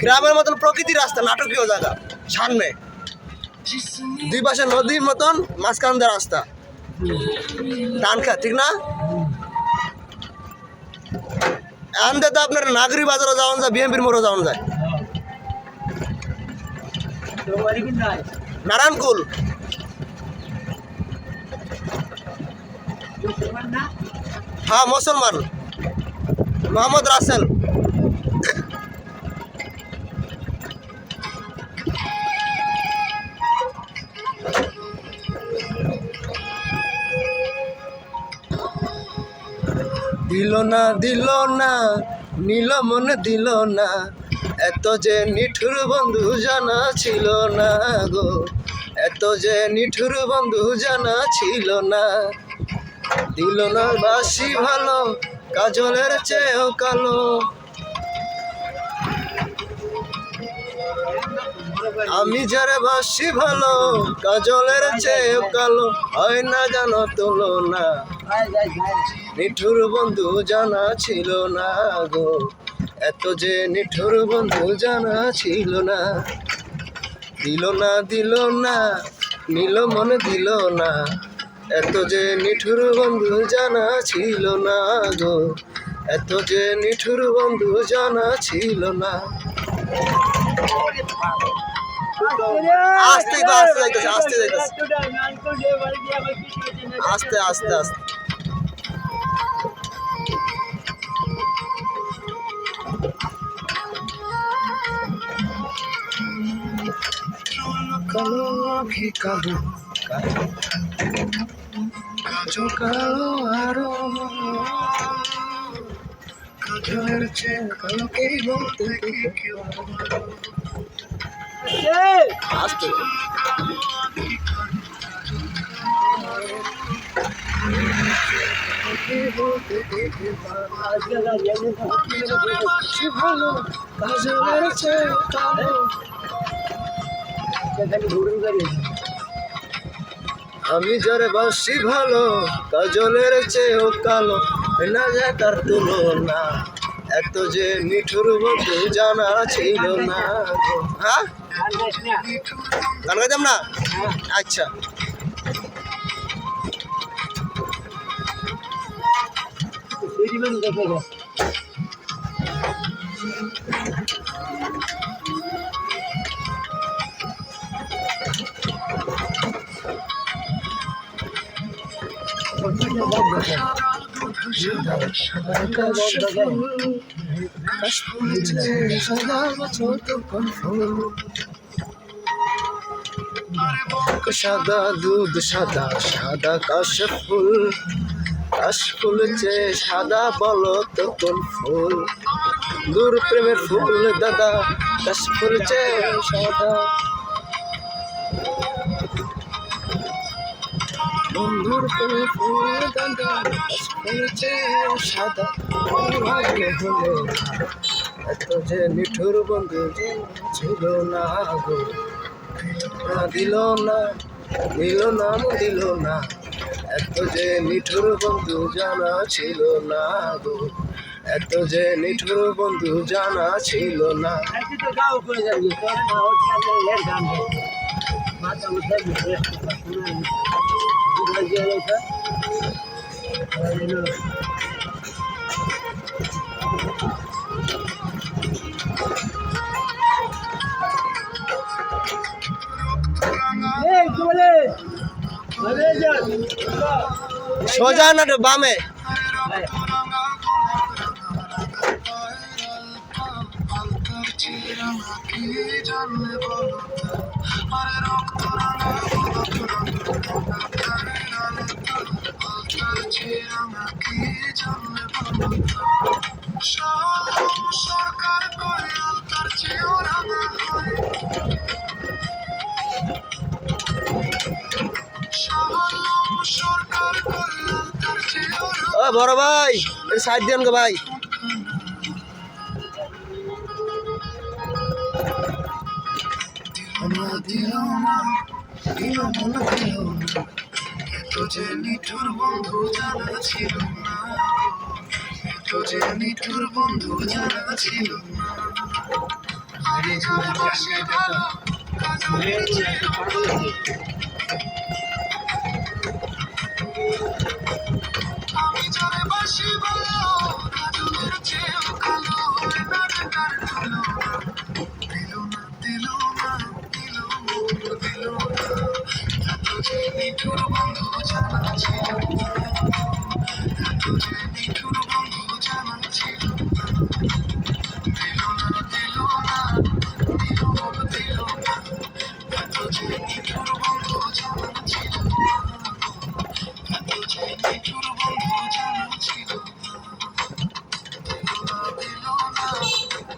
গ্রামের মতন প্রকৃতির রাস্তা, নাটকীয় জায়গা, সামনে দুই পাশে নদীর মতন, মাঝখান দিয়ে রাস্তা, টান খা, ঠিক না? আনতে তো আপনার নাগরি বাজারও যাওয়া যায়, বিএমপির মোড়ও যাওয়া যায়, নারায়ণকুল। হ্যাঁ, মুসলমান, মোহাম্মদ রাসেল। দিল না নীল মনে দিল না, এত যে নিঠুর বন্ধু জানা ছিল না গো, এত যে নিঠুর বন্ধু জানা ছিল না। দিল না বাসি ভালো, কাজলের চেয়েও কালো, আমি যারে বাসি ভালো, কাজলের চেয়েও কালো, হয় না জানো তুলনা। নিঠুর বন্ধু জানা ছিল না গো, এত যে নিঠুর বন্ধু জানা ছিল না। দিল না নীল মনে দিল না, এত যে নিঠুর বন্ধু জানা ছিল না গো, এত যে নিঠুর বন্ধু জানা ছিল না। আস্তে আস্তে যাইতেছে, আস্তে যাইতেছে, আস্তে আস্তে আস্তে। কালো আখি কালো কালো কালো আরো, কাজলের চেয়ে কালোকে বলতে আস্তে। ভালো কাজলের চেয়ে কালো, আমি যারে বাসি ভালো, কাজলের চেয়েও কালো, না যায় তার তুলনা, এত যে নিঠুর বন্ধু জানা ছিল না। হ্যাঁ, গান গাইতাম না? আচ্ছা, সাদা দুধ সাদা সাদা কাশফুল, কাশফুল চেয়ে সাদা বলো তো কোন ফুল, দূর প্রেমের ফুল দাদা, কাশফুল চেয়ে সাদা, বন্ধুর প্রেমের ফুল দাদা, কাশফুল চেয়ে সাদা, ভাগ্যে হলো এত যে নিঠুর বন্ধু ছিল না গো, দিল না দিল না, এত যে নিঠুর বন্ধু জানা ছিল না গো, এত যে নিঠুর বন্ধু জানা ছিল না। সোজা না বামে, সরকার করে তার চেয়েও রাঙা হয়, সরকার করে তার চেয়েও। ও বড় ভাই, সাইড দেন গো ভাই। যে নিঠুর বন্ধু জানা ছিল না, এত যে নিঠুর বন্ধু জানা ছিল না। আমি যারে বাসি ভালো কাজলের চেয়েও ভালো, আমি যারে বাসি ভালো কাজলের চেয়েও কালো, হয় না রে তার তুলনা। দিল না দিল না দিল না দিল না, এত যে নিঠুর বন্ধু জানা ছিল না, এত যে নিঠুর বন্ধু জানা ছিল না। দিল না দিল না দিল না দিল না, এত যে নিঠুর বন্ধু জানা ছিল না, এত যে নিঠুর বন্ধু জানা ছিল না। দিল না দিল না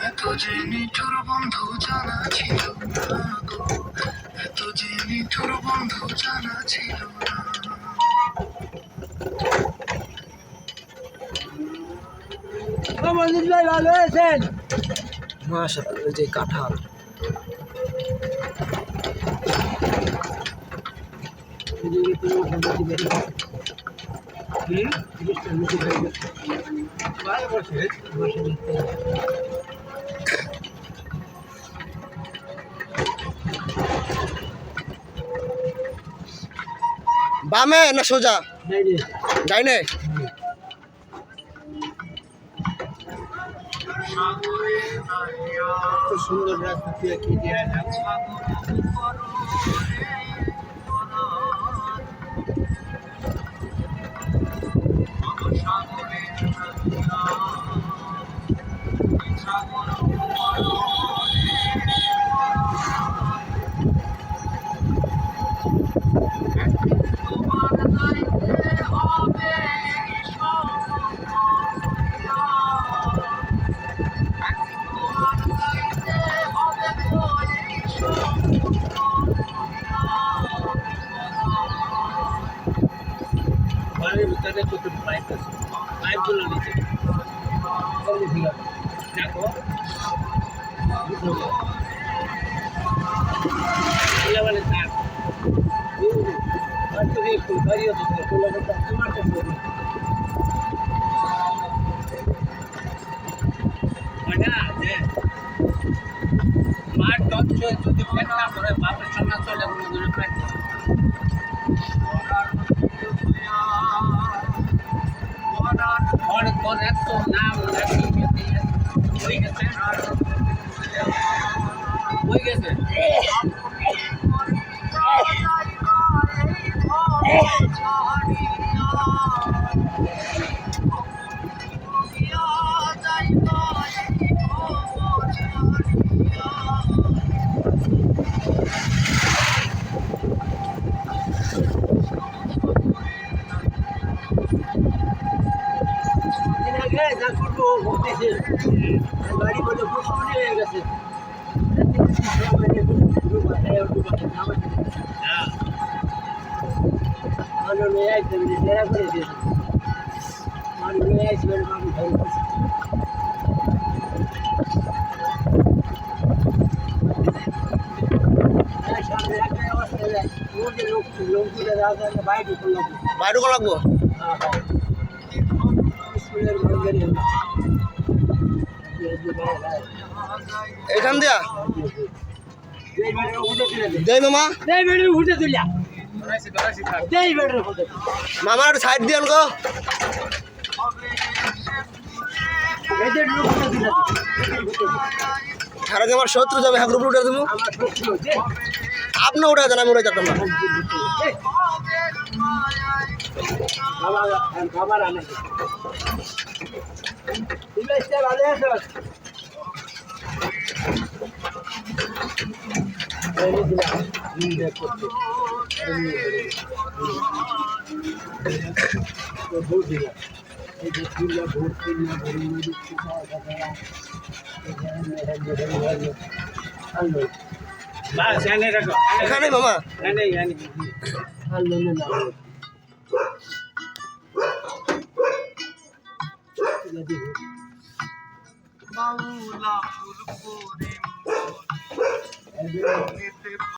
এত যে নিঠুর বন্ধু জানা ছিল না গো, এত যে নিঠুর বন্ধু জানা ছিল না। মঞ্জিত ভাই ভালো আছেন? মাশাআল্লাহ, এই যে কাঁঠাল বামে না সোজা ডাইনে? সুন্দর রাস্তা দিয়ে কি দেয়া যায়? বাড়ির ভিতরে কত পাইপ আছে, পাইপগুলো নিচে দেখো বলে থাক বাড়িও মাঠ টচ্ছে যদি পেট না করে বাপের সামনে চলে কোনো ধরে পেট তোর এত নাম হয়ে গেছে হয়ে গেছে বাড়ি বলে পুষ্পনি হয়ে গেছে বাইরে কোন লাগবো? এখান দিয়া দেই মামা, মামার সাইড দিয়ান গো। সারা আমার শত্রু যাবে, হ্যাঁ গ্রুপ উঠে দেবো। আপনি উঠে যান, আমি উঠে যেতাম না। এখানে মামা বাউলা ফুল এতে